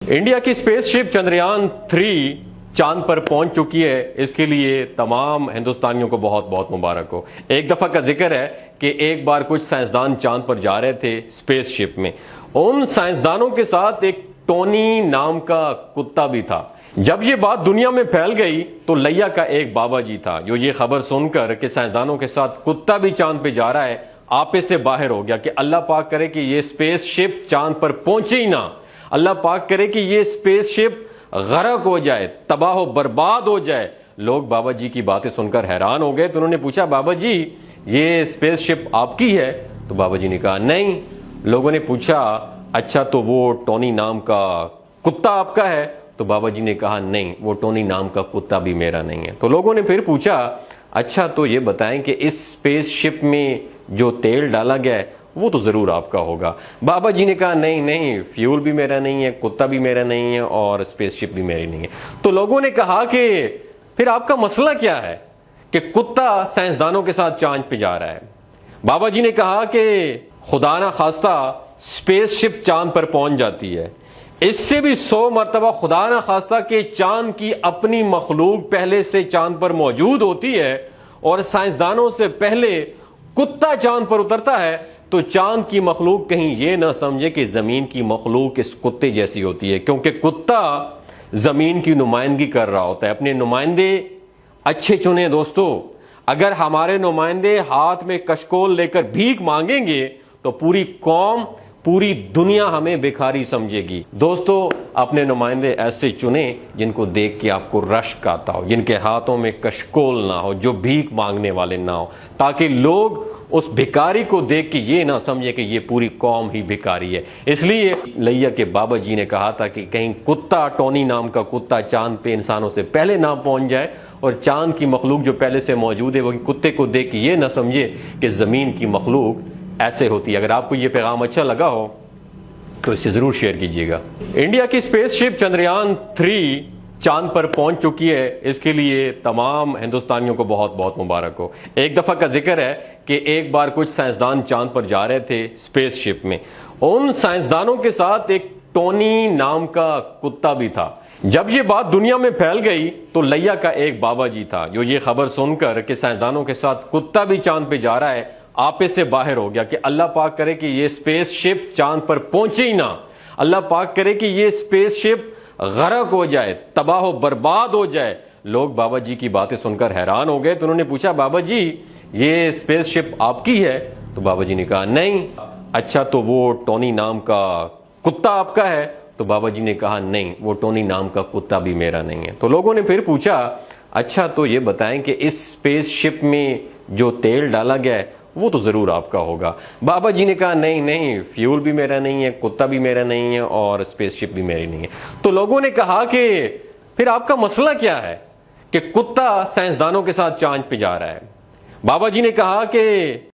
India کی space شپ چندریان 3 چاند پر پہنچ چکی ہے۔ اس کے لیے تمام ہندوستانیوں کو بہت بہت مبارک ہو۔ ایک دفعہ کا ذکر ہے کہ ایک بار کچھ سائنسدان چاند پر جا رہے تھے اسپیس شپ میں۔ ان سائنسدانوں کے ساتھ ایک ٹونی نام کا کتا بھی تھا۔ جب یہ بات دنیا میں پھیل گئی تو لیا کا ایک بابا جی تھا جو یہ خبر سن کر کہ سائنسدانوں کے ساتھ کتا بھی چاند پہ جا رہا ہے، آپے سے باہر ہو گیا کہ اللہ پاک کرے کہ یہ اسپیس شپ چاند پر پہنچے ہی نہ، اللہ پاک کرے کہ یہ اسپیس شپ غرق ہو جائے، تباہ و برباد ہو جائے۔ لوگ بابا جی کی باتیں سن کر حیران ہو گئے تو انہوں نے پوچھا، بابا جی یہ اسپیس شپ آپ کی ہے؟ تو بابا جی نے کہا نہیں۔ لوگوں نے پوچھا، اچھا تو وہ ٹونی نام کا کتا آپ کا ہے؟ تو بابا جی نے کہا نہیں، وہ ٹونی نام کا کتا بھی میرا نہیں ہے۔ تو لوگوں نے پھر پوچھا، اچھا تو یہ بتائیں کہ اس اسپیس شپ میں جو تیل ڈالا گیا ہے وہ تو ضرور آپ کا ہوگا۔ بابا جی نے کہا نہیں، فیول بھی میرا نہیں ہے، کتا بھی میرا نہیں ہے، اور اسپیس شپ بھی میری نہیں ہے۔ تو لوگوں نے کہا کہ پھر آپ کا مسئلہ کیا ہے کہ کتا سائنسدانوں کے ساتھ چاند پہ جا رہا ہے؟ بابا جی نے کہا کہ خدا نہ خواستہ اسپیس شپ چاند پر پہنچ جاتی ہے، اس سے بھی 100 مرتبہ خدا نہ خواستہ کہ چاند کی اپنی مخلوق پہلے سے چاند پر موجود ہوتی ہے اور سائنسدانوں سے پہلے کتا چاند پر اترتا ہے، تو چاند کی مخلوق کہیں یہ نہ سمجھے کہ زمین کی مخلوق اس کتے جیسی ہوتی ہے، کیونکہ کتا زمین کی نمائندگی کر رہا ہوتا ہے۔ اپنے نمائندے اچھے چنیں دوستو۔ اگر ہمارے نمائندے ہاتھ میں کشکول لے کر بھیک مانگیں گے تو پوری قوم، پوری دنیا ہمیں بھکاری سمجھے گی۔ دوستو اپنے نمائندے ایسے چنیں جن کو دیکھ کے آپ کو رشک آتا ہو، جن کے ہاتھوں میں کشکول نہ ہو، جو بھیک مانگنے والے نہ ہو، تاکہ لوگ اس بھکاری کو دیکھ کے یہ نہ سمجھے کہ یہ پوری قوم ہی بھکاری ہے۔ اس لیے لیا کے بابا جی نے کہا تھا کہ کہیں کتا، ٹونی نام کا کتا چاند پہ انسانوں سے پہلے نہ پہنچ جائے، اور چاند کی مخلوق جو پہلے سے موجود ہے وہ کتے کو دیکھ کے یہ نہ سمجھے کہ زمین کی مخلوق ایسے ہوتی ہے۔ اگر آپ کو یہ پیغام اچھا لگا ہو تو اسے ضرور شیئر کیجیے گا۔ انڈیا کی اسپیس شپ چندریان 3 چاند پر پہنچ چکی ہے۔ اس کے لیے تمام ہندوستانیوں کو بہت بہت مبارک ہو۔ ایک دفعہ کا ذکر ہے کہ ایک بار کچھ سائنسدان چاند پر جا رہے تھے اسپیس شپ میں۔ ان سائنسدانوں کے ساتھ ایک ٹونی نام کا کتا بھی تھا۔ جب یہ بات دنیا میں پھیل گئی تو لیا کا ایک بابا جی تھا جو یہ خبر سن کر کہ سائنسدانوں کے ساتھ کتا بھی چاند پہ جا رہا ہے، آپے سے باہر ہو گیا کہ اللہ پاک کرے کہ یہ اسپیس شپ چاند پر پہنچے ہی نہ، اللہ پاک کرے کہ یہ اسپیس شپ غرق ہو جائے، تباہ و برباد ہو جائے۔ لوگ بابا جی کی باتیں سن کر حیران ہو گئے تو انہوں نے پوچھا، بابا جی یہ اسپیس شپ آپ کی ہے؟ تو بابا جی نے کہا نہیں۔ اچھا تو وہ ٹونی نام کا کتا آپ کا ہے؟ تو بابا جی نے کہا نہیں، وہ ٹونی نام کا کتا بھی میرا نہیں ہے۔ تو لوگوں نے پھر پوچھا، اچھا تو یہ بتائیں کہ اس اسپیس شپ میں جو تیل ڈالا گیا ہے وہ تو ضرور آپ کا ہوگا۔ بابا جی نے کہا نہیں، فیول بھی میرا نہیں ہے، کتا بھی میرا نہیں ہے، اور اسپیس شپ بھی میری نہیں ہے۔ تو لوگوں نے کہا کہ پھر آپ کا مسئلہ کیا ہے کہ کتا سائنسدانوں کے ساتھ چاند پہ جا رہا ہے؟ بابا جی نے کہا کہ